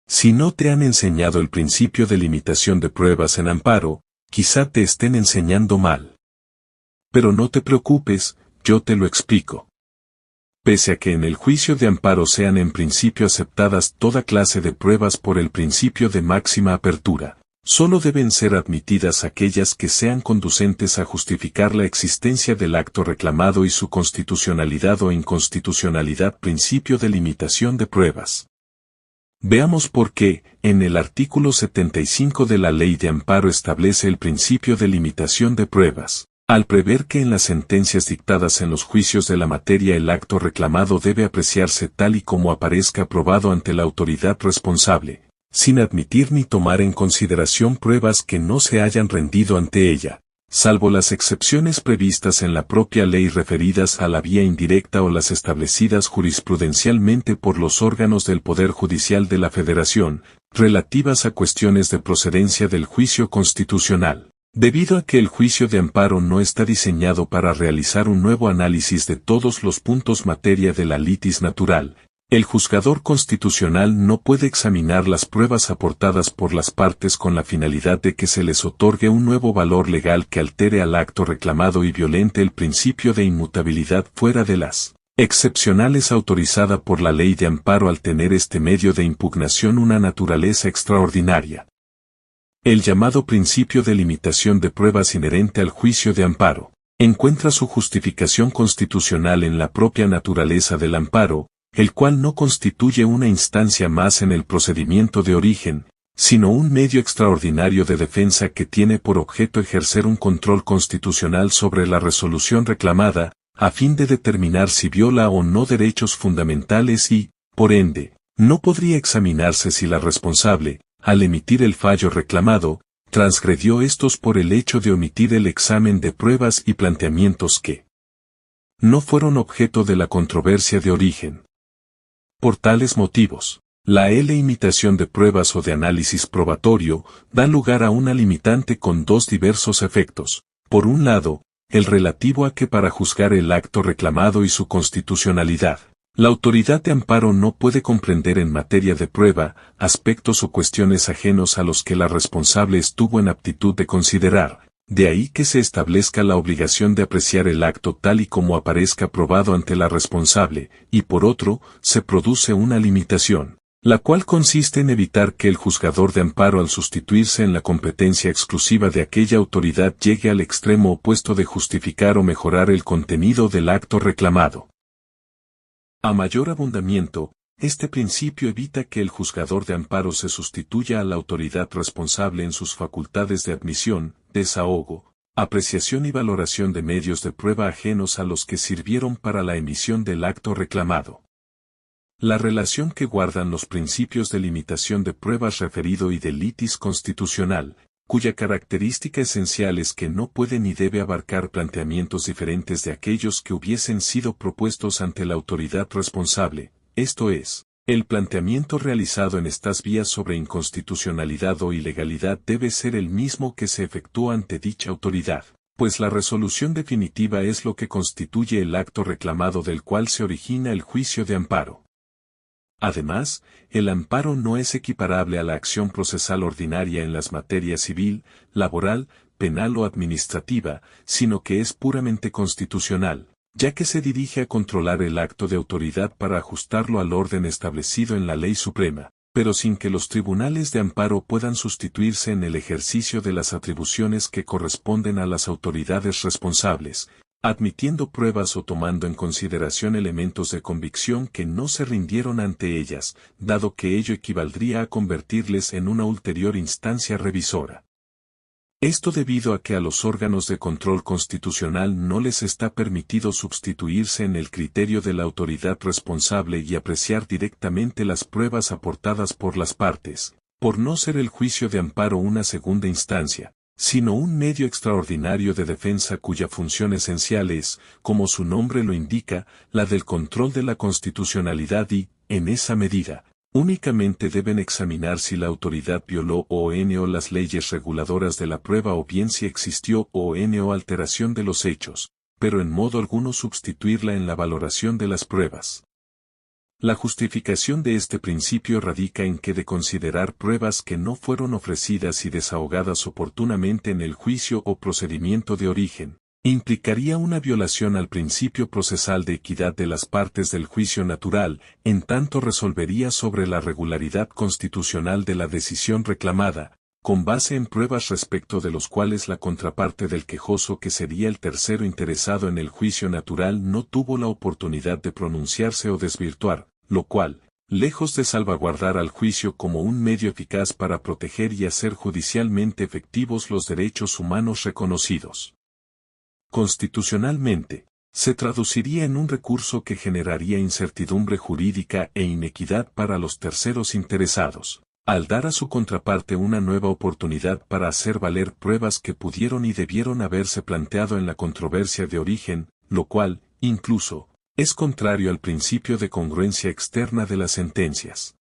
Si no te han enseñado el principio de limitación de pruebas en amparo, quizá te estén enseñando mal. Pero no te preocupes, yo te lo explico. Pese a que en el juicio de amparo sean en principio aceptadas toda clase de pruebas por el principio de máxima apertura, solo deben ser admitidas aquellas que sean conducentes a justificar la existencia del acto reclamado y su constitucionalidad o inconstitucionalidad. Principio de limitación de pruebas. Veamos por qué, en el artículo 75 de la Ley de Amparo establece el principio de limitación de pruebas. Al prever que en las sentencias dictadas en los juicios de la materia el acto reclamado debe apreciarse tal y como aparezca probado ante la autoridad responsable, sin admitir ni tomar en consideración pruebas que no se hayan rendido ante ella, salvo las excepciones previstas en la propia ley referidas a la vía indirecta o las establecidas jurisprudencialmente por los órganos del Poder Judicial de la Federación, relativas a cuestiones de procedencia del juicio constitucional. Debido a que el juicio de amparo no está diseñado para realizar un nuevo análisis de todos los puntos materia de la litis natural, el juzgador constitucional no puede examinar las pruebas aportadas por las partes con la finalidad de que se les otorgue un nuevo valor legal que altere al acto reclamado y violente el principio de inmutabilidad fuera de las excepcionales autorizada por la ley de amparo al tener este medio de impugnación una naturaleza extraordinaria. El llamado principio de limitación de pruebas inherente al juicio de amparo, encuentra su justificación constitucional en la propia naturaleza del amparo, el cual no constituye una instancia más en el procedimiento de origen, sino un medio extraordinario de defensa que tiene por objeto ejercer un control constitucional sobre la resolución reclamada, a fin de determinar si viola o no derechos fundamentales y, por ende, no podría examinarse si la responsable, al emitir el fallo reclamado, transgredió estos por el hecho de omitir el examen de pruebas y planteamientos que no fueron objeto de la controversia de origen. Por tales motivos, la imitación de pruebas o de análisis probatorio da lugar a una limitante con dos diversos efectos. Por un lado, el relativo a que para juzgar el acto reclamado y su constitucionalidad, la autoridad de amparo no puede comprender en materia de prueba aspectos o cuestiones ajenos a los que la responsable estuvo en aptitud de considerar, de ahí que se establezca la obligación de apreciar el acto tal y como aparezca probado ante la responsable, y por otro, se produce una limitación, la cual consiste en evitar que el juzgador de amparo al sustituirse en la competencia exclusiva de aquella autoridad llegue al extremo opuesto de justificar o mejorar el contenido del acto reclamado. A mayor abundamiento, este principio evita que el juzgador de amparo se sustituya a la autoridad responsable en sus facultades de admisión, desahogo, apreciación y valoración de medios de prueba ajenos a los que sirvieron para la emisión del acto reclamado. La relación que guardan los principios de limitación de pruebas referido y de litis constitucional, cuya característica esencial es que no puede ni debe abarcar planteamientos diferentes de aquellos que hubiesen sido propuestos ante la autoridad responsable, esto es, el planteamiento realizado en estas vías sobre inconstitucionalidad o ilegalidad debe ser el mismo que se efectúa ante dicha autoridad, pues la resolución definitiva es lo que constituye el acto reclamado del cual se origina el juicio de amparo. Además, el amparo no es equiparable a la acción procesal ordinaria en las materias civil, laboral, penal o administrativa, sino que es puramente constitucional, ya que se dirige a controlar el acto de autoridad para ajustarlo al orden establecido en la ley suprema, pero sin que los tribunales de amparo puedan sustituirse en el ejercicio de las atribuciones que corresponden a las autoridades responsables, admitiendo pruebas o tomando en consideración elementos de convicción que no se rindieron ante ellas, dado que ello equivaldría a convertirles en una ulterior instancia revisora. Esto debido a que a los órganos de control constitucional no les está permitido sustituirse en el criterio de la autoridad responsable y apreciar directamente las pruebas aportadas por las partes, por no ser el juicio de amparo una segunda instancia, sino un medio extraordinario de defensa cuya función esencial es, como su nombre lo indica, la del control de la constitucionalidad y, en esa medida, únicamente deben examinar si la autoridad violó o no las leyes reguladoras de la prueba o bien si existió o no alteración de los hechos, pero en modo alguno sustituirla en la valoración de las pruebas. La justificación de este principio radica en que de considerar pruebas que no fueron ofrecidas y desahogadas oportunamente en el juicio o procedimiento de origen, implicaría una violación al principio procesal de equidad de las partes del juicio natural, en tanto resolvería sobre la regularidad constitucional de la decisión reclamada, con base en pruebas respecto de los cuales la contraparte del quejoso, que sería el tercero interesado en el juicio natural, no tuvo la oportunidad de pronunciarse o desvirtuar, lo cual, lejos de salvaguardar al juicio como un medio eficaz para proteger y hacer judicialmente efectivos los derechos humanos reconocidos constitucionalmente, se traduciría en un recurso que generaría incertidumbre jurídica e inequidad para los terceros interesados, al dar a su contraparte una nueva oportunidad para hacer valer pruebas que pudieron y debieron haberse planteado en la controversia de origen, lo cual, incluso, es contrario al principio de congruencia externa de las sentencias.